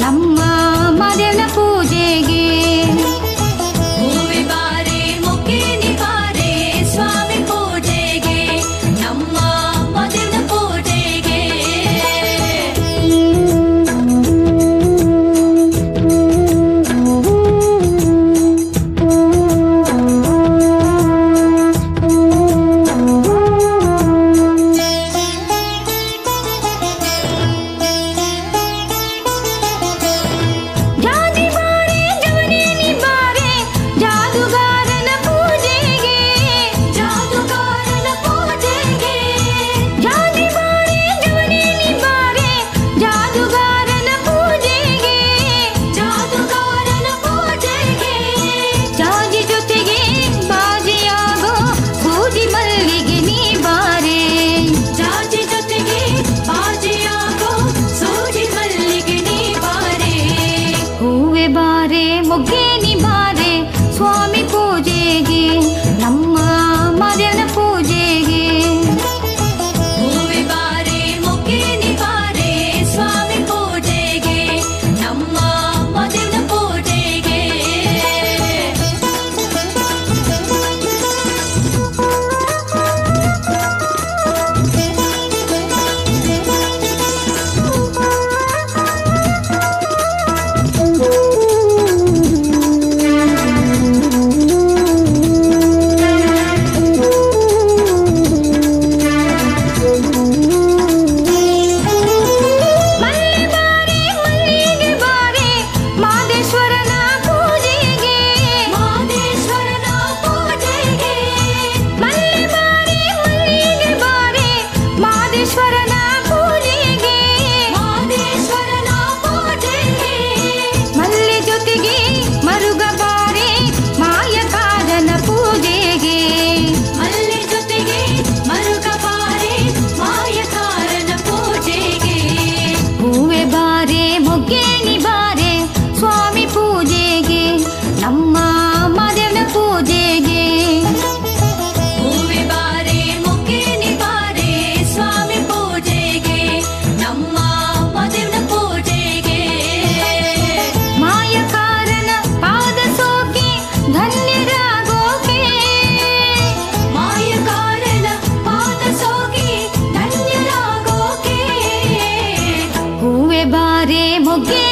ನಮ್ಮ ಮಾದೇವನ ಪೂಜೆಗೆ. ಹೂವೆ ಬಾರೆ ಮೊಗ್ಗೆ ನಿ ಬಾರೆ ಸ್ವಾಮಿ ಪೂಜೆಗೆ, ನಮ್ಮ ಮಾದೇವನ ಪೂಜೆಗೆ. ಮೊಗ್ಗೆ ನಿ ಬಾರೆ ಸ್ವಾಮಿ ಪೂಜೆಗೆ, ನಮ್ಮ ಮಾದೇವನ ಪೂಜೆಗೆ. ಹೂವೆ ಬಾರೆ ಮೊಗ್ಗೆ ನಿ ಬಾರೆ ಸ್ವಾಮಿ ಪೂಜೆಗೆ, ನಮ್ಮ ಮಾದೇವನ ಪೂಜೆಗೆ. ಮೊಗ್ಗೆ ನಿ ಬಾರೆ ಸ್ವಾಮಿ ಪೂಜೆಗೆ, ನಮ್ಮ ಮಾದೇವನ ಪೂಜೆಗೆ. ಹೂವೆ ಬಾರೆ ಮೊಗ್ಗೆ ನಿ ಬಾರೆ ಸ್ವಾಮಿ ಪೂಜೆಗೆ, ನಮ್ಮ ಮಾದೇವನ ಪೂಜೆಗೆ. ಮಾಯಕಾರನ ಪಾದ ಸೋಕಿ ಧನ್ಯರಾಗೋಕೆ, ಮಾಯಕಾರನ ಪಾದ ಸೋಕಿ ಧನ್ಯರಾಗೋಕೆ. ಹೂವೆ ಬಾರೆ ಮೊಗ್ಗೆ